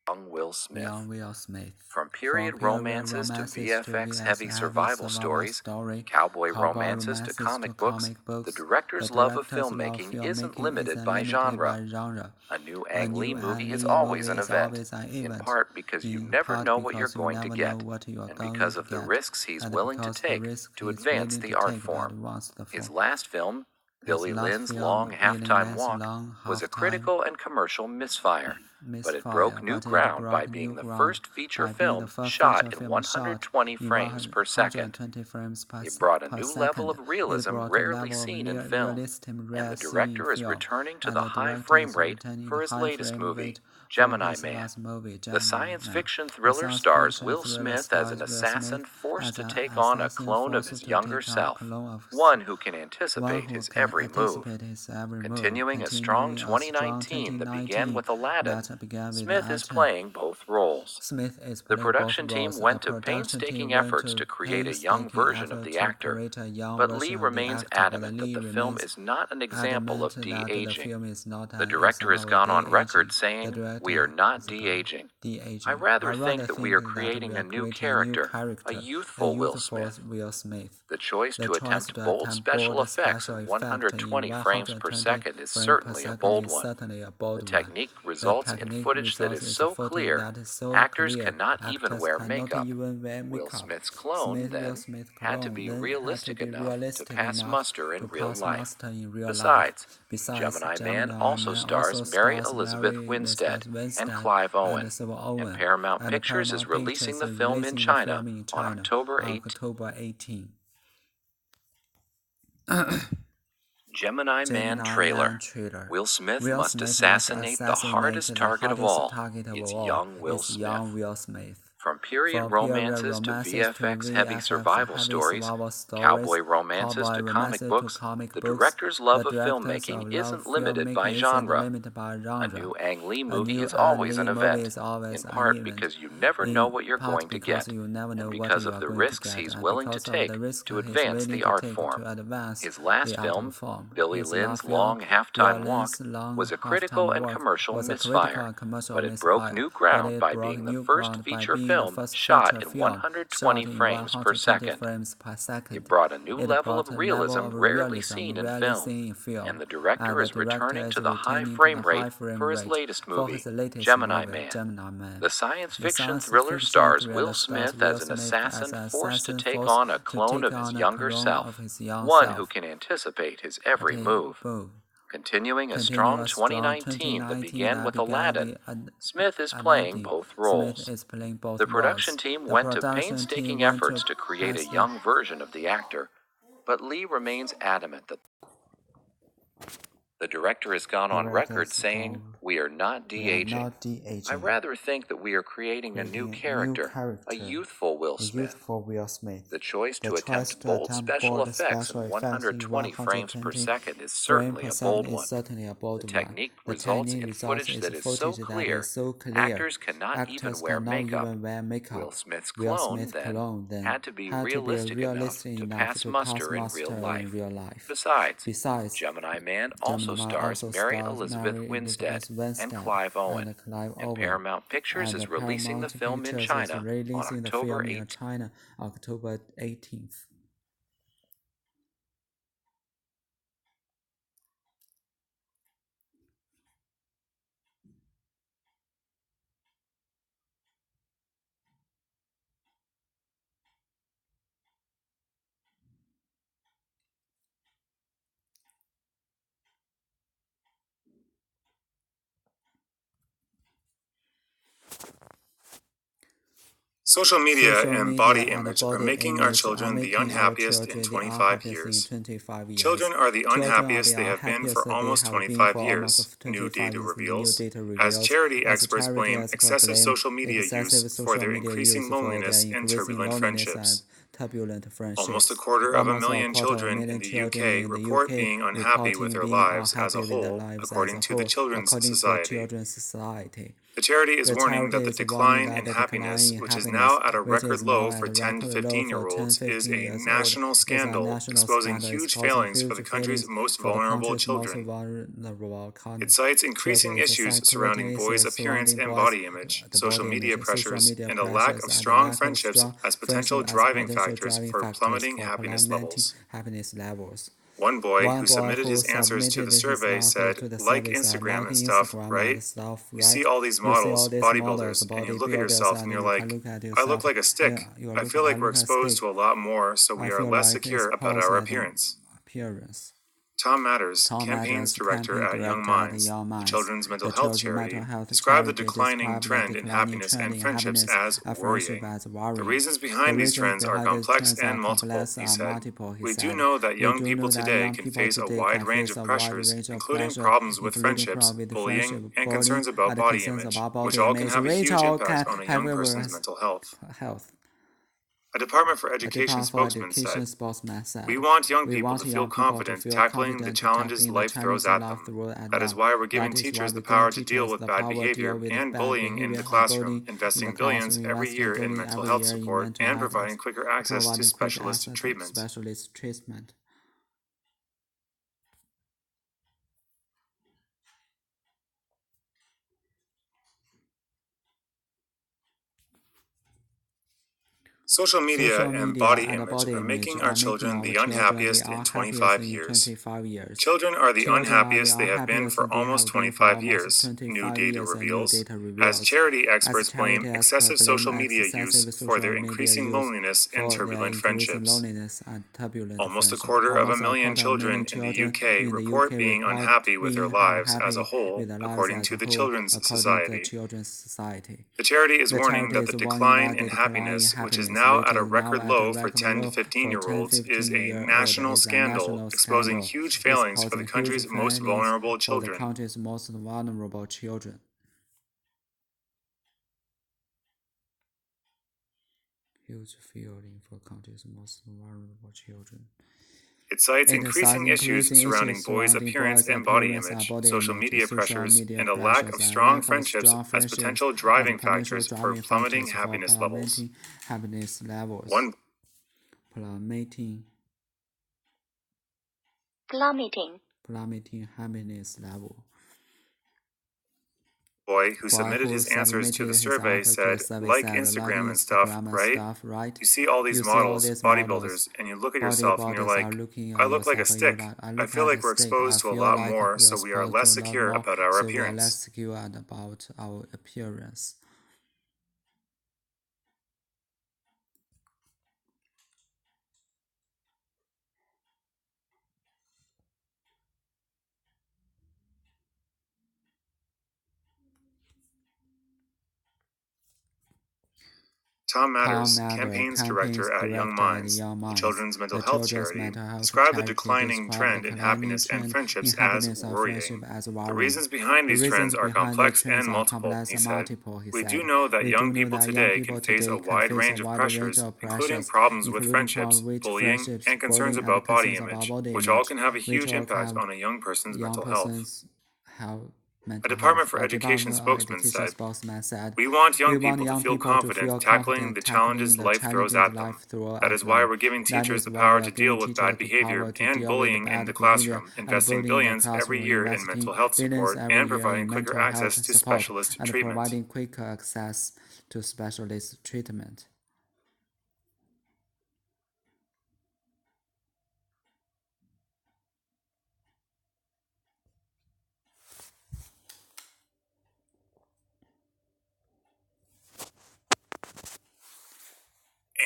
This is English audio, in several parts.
Young Will Smith. Young Will Smith. From period romances to VFX-heavy survival stories, cowboy romances to comic books, the director's love of filmmaking isn't limited by genre. A new Ang Lee movie is always an event, in part because you never know what you're going to get, and because of the risks he's willing to take to advance the art form. His last film, Billy Lynn's Long Halftime Walk, was a critical and commercial misfire, but it broke new ground by being the first feature film shot in 120 frames per second. It brought a new level of realism rarely seen in film, and the director is returning to the high frame rate for his latest movie, Gemini Man. The science fiction thriller stars Will Smith as an assassin forced to take on a clone of his younger self, one who can anticipate his every move. Continuing a strong 2019 that began with Aladdin, Smith is playing both roles. The production team went to painstaking efforts to create a young version of the actor, but Lee remains adamant that the film is not an example of de-aging. The director has gone on record saying, "We are not de-aging. I rather think that we are creating a new character, a youthful Will Smith." The choice to attempt bold special effects at 120 frames per second is certainly a bold one. The technique results in footage that is so clear, actors cannot even wear makeup. Will Smith's clone, then, had to be realistic enough to pass muster in real life. Besides, Gemini Man also stars Mary Elizabeth Winstead and Clive Owen, and Paramount Pictures is releasing the film in China on October 18. Gemini Man trailer. Will Smith must assassinate the hardest target of all. It's young Will Smith. From period romances to VFX-heavy survival stories, cowboy romances to comic books, the director's love of filmmaking isn't limited by genre. A new Ang Lee movie is always an event, in part because you never know what you're going to get, and because of the risks he's willing to take to advance the art form. His last film, Billy Lynn's Long Halftime Walk, was a critical and commercial misfire, but it broke new ground by being the first feature film shot in 120 frames per second. It brought a new level of realism rarely seen in film, and the director is returning to the high frame rate for his latest movie, Gemini Man. The science fiction thriller stars Will Smith as an assassin forced to take on a clone of his younger self, one who can anticipate his every move. Continuing a strong 2019 that began with Aladdin, Smith is playing both roles. The production team went to painstaking efforts to create a young version of the actor, but Lee remains adamant that the director has gone on record saying, "We are not de-aging. I rather think that we are creating a new character, a youthful Will Smith." The choice to attempt bold special effects at 120 frames per second is certainly a bold one. The technique results in footage that is so clear, actors cannot even wear makeup. Will Smith's clone, then, had to be realistic enough to pass muster in real life. Besides, Gemini Man also stars Mary Elizabeth Winstead and Clive Owen, and Paramount Pictures is releasing the film in China on October 18. Social media and body image are making our children the unhappiest in 25 years. Children are the unhappiest they have been for almost 25 years, new data reveals, as charity experts blame excessive social media use for their increasing loneliness and turbulent friendships. Almost 250,000 children in the UK report being unhappy with their lives as a whole, according to the Children's Society. The charity is warning that the decline in happiness, which is now at a record low for 10 to 15-year-olds, is a national scandal exposing huge failings for the country's most vulnerable children. It cites increasing issues surrounding boys' appearance and body image, social media pressures, and a lack of strong friendships as potential driving factors for plummeting happiness levels. One boy who submitted his answers to the survey said, like Instagram and stuff, right? You see all these models, bodybuilders, and you look at yourself and you're like, I look like a stick. I feel like we're exposed to a lot more, so we are less secure about our appearance. Tom Matters, campaigns director at Young Minds, the children's mental health charity, described the declining trend in happiness and friendships as worrying. The reasons behind these trends are complex and multiple, he said. We do know that young people today can face a wide range of pressures, including problems with friendships, bullying, and concerns about body image, which all can have a huge impact on a young person's mental health. A Department for Education spokesman said, "We want young people to feel confident tackling the challenges life throws at them. That is why we're giving teachers the power to deal with bad behavior and bullying in the classroom, investing billions every year in mental health support, and providing quicker access to specialist treatment." Social media and body image are making our children the unhappiest in 25 years. Children are the unhappiest they have been for almost 25 years, new data reveals, as charity experts blame excessive social media use for their increasing loneliness and turbulent friendships. Almost 250,000 children in the UK report being unhappy with their lives as a whole, according to the Children's Society. The charity is warning that the decline in happiness, which is now at a record low for 10 to 15-year-olds, is a national scandal exposing huge failings for the country's most vulnerable children. It cites increasing issues surrounding boys' appearance and body image, social media pressures, and a lack of strong friendships as potential driving factors for plummeting happiness levels. Plummeting happiness level. Boy who submitted his answers to the survey said, like Instagram and stuff, right? You see all these models, bodybuilders, and you look at yourself and you're like, I look like a stick. I feel like we're exposed to a lot more, so we are less secure about our appearance. Tom Matters, campaigns director at Young Minds, the children's mental health charity, described the declining trend in happiness and friendships as worrying. The reasons behind these trends are complex and multiple, he said. We do know that young people today can face a wide range of pressures, including problems with friendships, bullying, and concerns about body image, which all can have a huge impact on a young person's mental health. A Department for Education spokesman said, "We want young people to feel confident tackling the challenges life throws at them. That is why we're giving teachers the power to deal with bad behavior and bullying in the classroom, investing billions every year in mental health support, and providing quicker access to specialist treatment."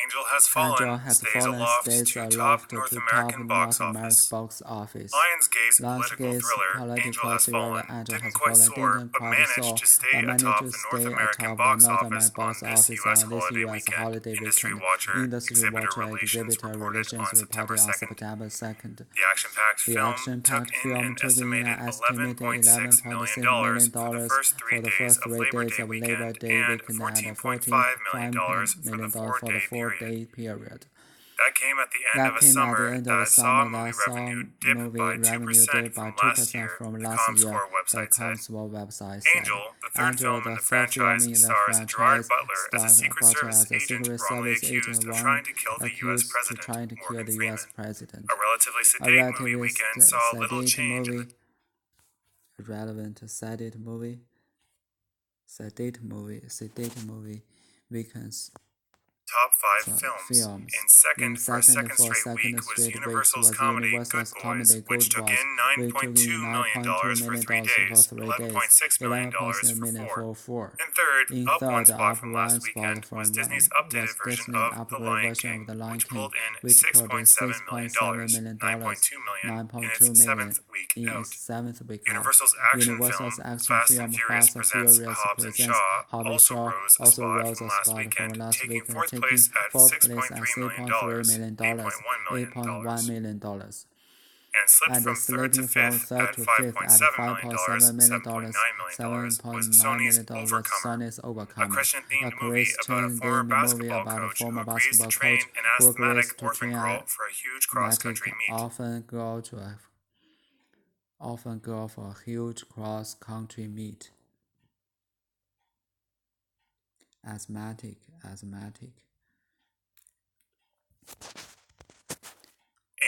Angel Has Fallen stays aloft to top North American box office. Lionsgate's political thriller, Angel Has Fallen, didn't quite soar, but managed to stay atop the North American box office on this U.S. holiday weekend, Industry Watcher Exhibitor Relations reported on September 2nd. The action-packed film took in an estimated $11.6 million for the first 3 days of Labor Day weekend and $14.5 million for the 4-day period. That came at the end of a summer that saw movie revenue dip by 2% from last year, the Comscore website said. Angel, the third film in the franchise, stars Gerard Butler as a Secret Service agent wrongly accused of trying to kill the U.S. President, Morgan Freeman. A relatively sedate movie weekend saw little change in the weekends. top 5 films. In second for a second straight week was Universal's comedy Good Boys, which took in $9.2 million for 3 days, $11.6 million for 4. In third, up one spot from last weekend, was Disney's updated version of The Lion King, which pulled in $6.7 million, $9.2 million in its 7th week out. Universal's action film, Fast and Furious presents Hobbs and Shaw, also rose a spot from last weekend, taking fourth place at $6.3 million, $8.1 million, and slipped from third to fifth at $5.7 million, $7.9 million was Sony's Overcomer, a Christian-themed movie about a former basketball coach who agrees to train an asthmatic orphan girl for a huge cross-country meet. Often go for a huge cross-country meet. Asthmatic.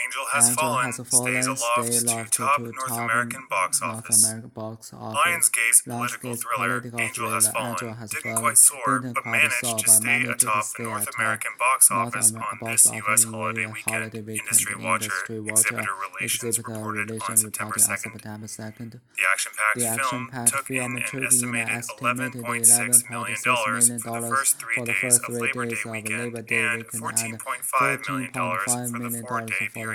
Angel Has Fallen stays aloft to top North American box office. Lionsgate's political thriller, Angel Has Fallen, didn't quite soar, but managed to stay atop the North American box office on this U.S. holiday weekend, Industry Watcher Exhibitor Relations reported on September 2nd. The action-packed film took in an estimated $11.6 million for the first 3 days of Labor Day weekend and $14.5 million for the 4-day period.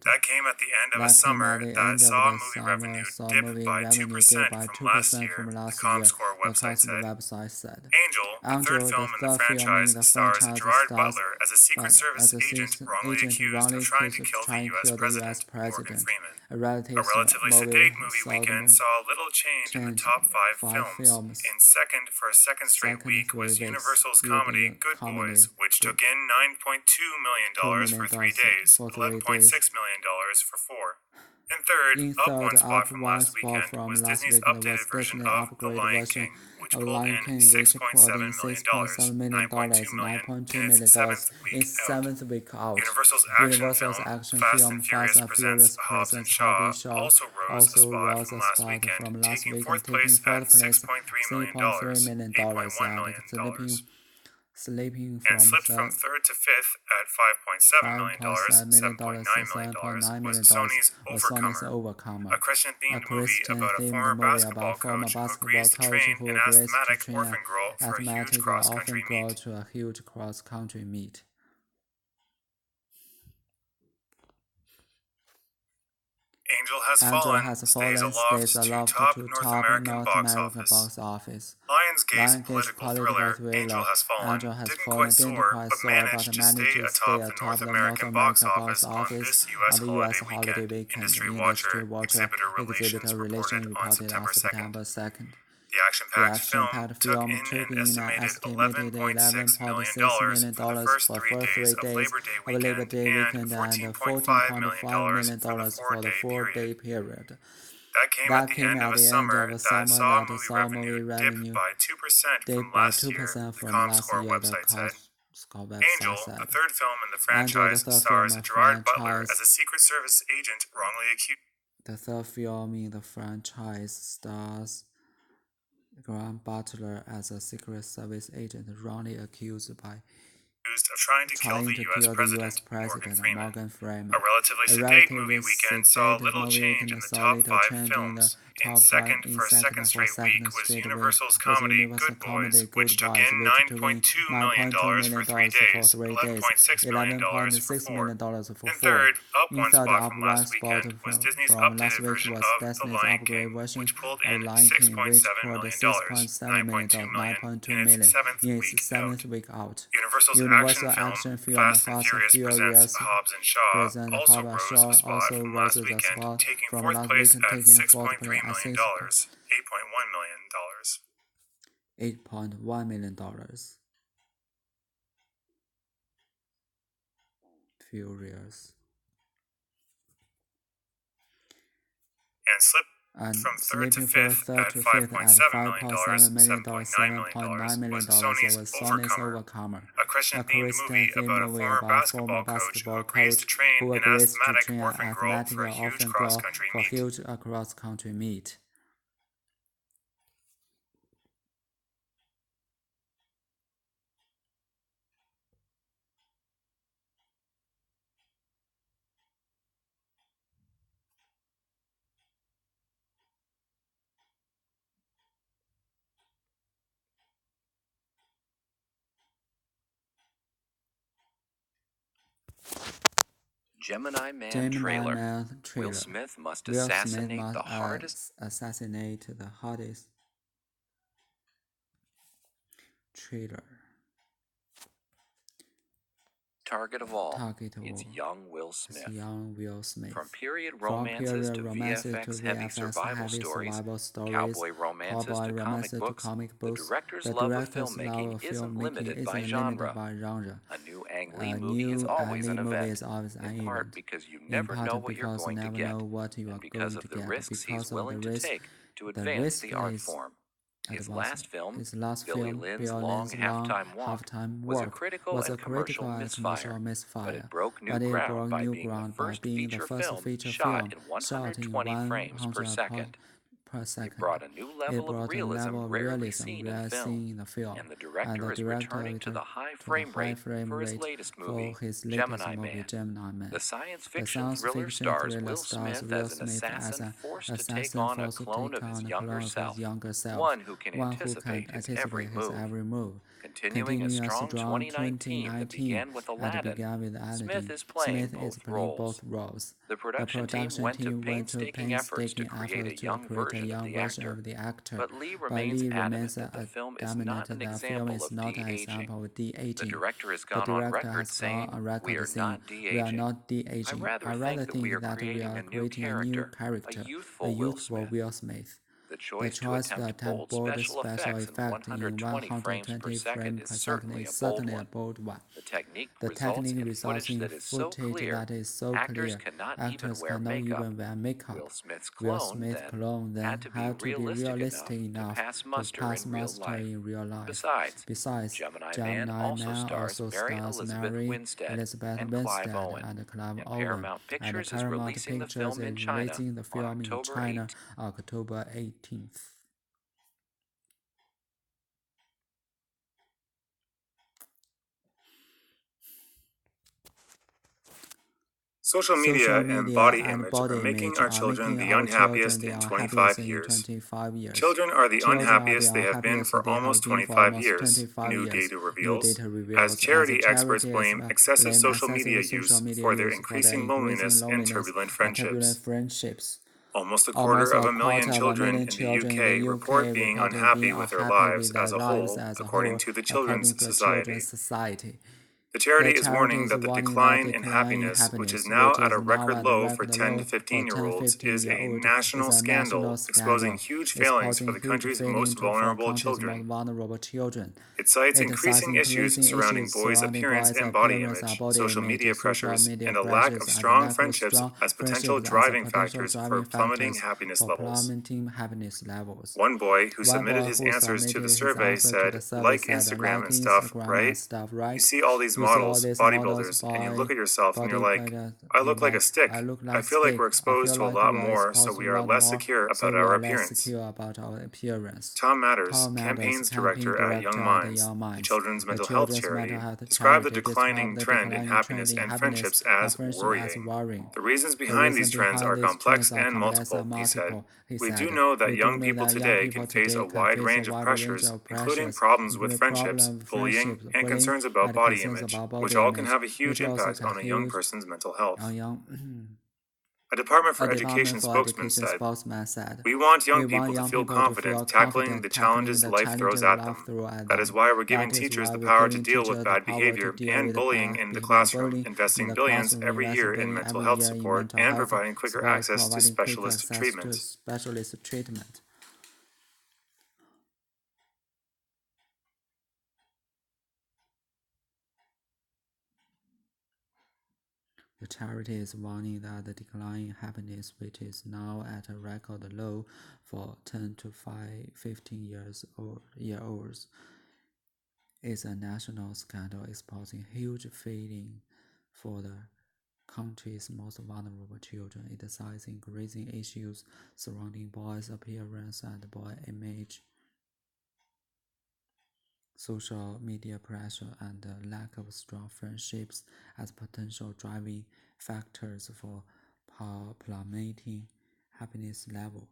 That came at the end of a summer that saw movie revenue dip by 2% from last year, the Comscore website said. Angel, the third film in the franchise, stars Gerard Butler as a Secret Service agent wrongly accused of trying to kill the U.S. President, Morgan Freeman. A relatively sedate movie weekend saw little change in the top 5 films. In second for a second straight week was Universal's comedy Good Boys, which took in $9.2 million for 3 days, $11.6 million for 4. In third, up one spot from last weekend, was Disney's updated version of The Lion King, which pulled in $6.7 million, $9.2 million in its 7th week out. Universal's action film, Fast and Furious presents Hobbs and Shaw, also rose a spot from last weekend, taking fourth place at $6.3 million, $8.1 million. And slipped from third to fifth at $5.7 million, $7.9 million was Sony's Overcomer, a Christian-themed movie about a former basketball coach who agrees to train an asthmatic orphan girl for a huge cross-country meet. Angel Has Fallen stays aloft to top North American box office. Lionsgate's political thriller, Angel Has Fallen, didn't quite soar, but managed to stay atop the North American box office on this U.S. holiday weekend, Industry Watcher Exhibitor Relations reported on September 2nd. The action-packed film took in an estimated $11.6 million for the first 3 days of Labor Day weekend and $14.5 million for the 4-day period. That came at the end of a summer that saw movie revenue dip by 2% from last year, the Comscore website said. Angel, the third film in the franchise, stars Gerard Butler as a Secret Service agent wrongly accused. The third film in the franchise stars Gerard Butler as a Secret Service agent wrongly accused of trying to kill the U.S. President, Morgan Freeman. A relatively sedate movie weekend saw little change in the top 5 films. In second for a second straight week was Universal's comedy Good Boys, which took in $9.2 million for 3 days, $11.6 million for 4. In third, up one spot from last weekend, was Disney's updated version of The Lion King, which pulled in $6.7 million, $9.2 million in its 7th week out. Universal's action film, Fast and Furious presents Hobbs and Shaw, also rose a spot from last weekend, taking fourth place at $6.3 million, $8.1 million. $8.1 million. Furious. And And from third to Sleeping from fifth third at to fifth $5.7 at million, $5.7 million, $7.9 $7.9 million was was Sony's Overcomer, Overcomer, a a Christian-themed movie Christian-themed about a movie former about a basketball former coach who basketball agrees to coach train who an agrees to asthmatic train an orphan girl asthmatic for a huge orphan girl cross-country for a meet. huge cross-country meet. Gemini Man Gemini trailer. Man trailer. Will Smith must Will Smith assassinate must the hardest assassinate the hardest trailer. target of all. Target of It's all. young Will It's Smith. young Will Smith. From period From romances period to romances to VFX heavy VFX survival heavy stories, survival stories, cowboy romances cowboy to romances comic to books, comic the books, director's the love of director's love filmmaking of isn't filmmaking limited by isn't genre. limited by genre. A new Ang A Lee movie is new always an Ang Lee movie event, is always an in part event. because you In never know part what you're because you going to never get, know what you and are because going of to the get. risks he's Because of willing the to take to the advance risk the art is form. His advanced. last film, His last Billy film, Lynn's Bill long Lynn's halftime walk, was a critical and commercial misfire, but it broke new ground by being the first feature film shot in 120 frames per second. It brought a new level of realism rarely seen in film, and the director is returning to the high frame rate for his latest movie, Gemini Man. The science fiction thriller stars Will Smith as an assassin forced to take on a clone of his younger self, one who can anticipate his every move. Continuing a strong 2019 that began with Aladdin, Smith is playing both roles. The production team went to painstaking efforts to create a young version of the actor, but Lee remains adamant that the film is not an example of de-aging. The director has gone on record saying, "We are not de-aging. I rather think that we are creating a new character, a youthful Will Smith." The choice to attempt bold special effects in 120 frames per second is certainly a bold one. The technique results in footage that is so clear, actors cannot even wear makeup. Will Smith's clone, then, had to be realistic enough to pass muster in real life. Besides, Gemini Man also stars Mary Elizabeth Winstead and Clive Owen, and Paramount Pictures is releasing the film in China on October 8th. October 18th. Social media and body image are making our children the unhappiest in 25 years. Children are the unhappiest they have been for almost 25 years, new data reveals, as charity experts blame excessive social media use for their increasing loneliness and turbulent friendships. Almost a quarter of a million children in the UK report being unhappy with their lives as a whole, according to the Children's Society. The charity is warning that the decline in happiness, which is now at a record low for 10 to 15-year-olds, is a national scandal, exposing huge failings for the country's most vulnerable children. It cites increasing issues surrounding boys' appearance and body image, social media pressures, and a lack of strong friendships as potential driving factors for plummeting happiness levels. One boy who submitted his answers to the survey said, "Like Instagram and stuff, right? You see all these models, bodybuilders, and you look at yourself and you're like, I look like a stick. I feel like we're exposed to a lot more, so we are less secure about our appearance." Tom Matters, campaigns director at Young Minds, the children's mental health charity, described the declining trend in happiness and friendships as worrying. The reasons behind these trends are complex and multiple, he said. We do know that young people today can face a wide range of pressures, including problems with friendships, bullying, and concerns about body image, which all can have a huge impact on a young person's mental health. A Department for Education spokesman said, "We want young people to feel confident tackling the challenges life throws at them. That is why we're giving teachers the power to deal with bad behavior and bullying in the classroom, investing billions every year in mental health support, and providing quicker access to specialist treatment." The charity is warning that the decline in happiness, which is now at a record low for 10 to 15-year-olds, is a national scandal exposing huge failing for the country's most vulnerable children. It cites increasing issues surrounding boys' appearance and boy image, social media pressure, and the lack of strong friendships as potential driving factors for plummeting happiness level.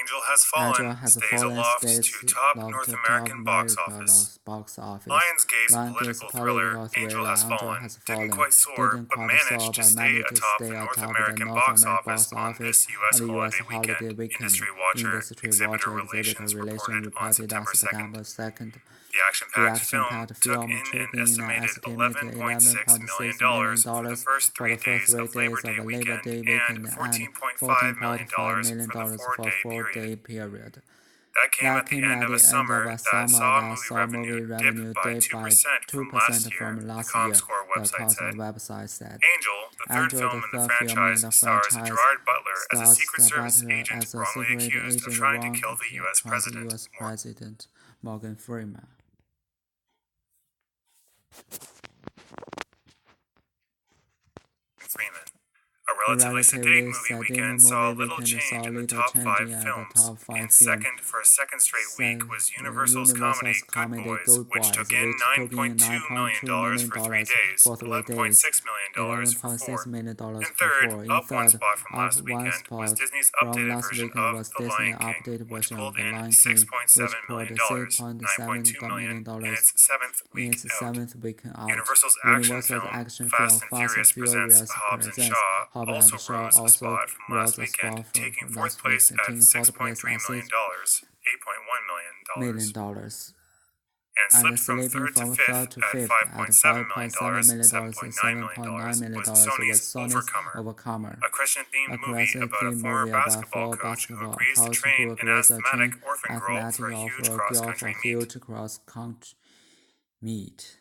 Angel Has Fallen stays aloft to top North American box office. Lionsgate's political thriller, Angel Has Fallen, didn't quite soar, but managed to stay atop the North American box office on this U.S. holiday weekend, Industry Watcher exhibitor relations reported on September 2nd. The action-packed film took in an estimated $11.6 million for the first 3 days of Labor Day weekend and $14.5 million for the 4-day period. That came at the end of a summer that saw movie revenue dip by 2% from last year, the Comscore website said. Angel, the third film in the franchise, stars Gerard Butler as a Secret Service agent wrongly accused of trying to kill the U.S. President. Morgan Freeman. A relatively sedate movie weekend saw little change in the top 5 films. In second for a second straight week was Universal's comedy Good Boys, which took in $9.2 million for 3 days, $11.6 million for 4. In third, up one spot from last weekend, was Disney's updated version of The Lion King, which pulled in $6.7 million, $9.2 million in its 7th week out. Universal's action film, Fast and Furious Presents Hobbs and Shaw, also rose a spot from last weekend, taking 4th place at $6.3 million, $8.1 million. And slipped from 3rd to 5th at $5.7 million, $7.9 million was Sony's Overcomer, a Christian-themed movie about a former basketball coach who agrees to train an asthmatic orphan girl for a huge cross-country meet.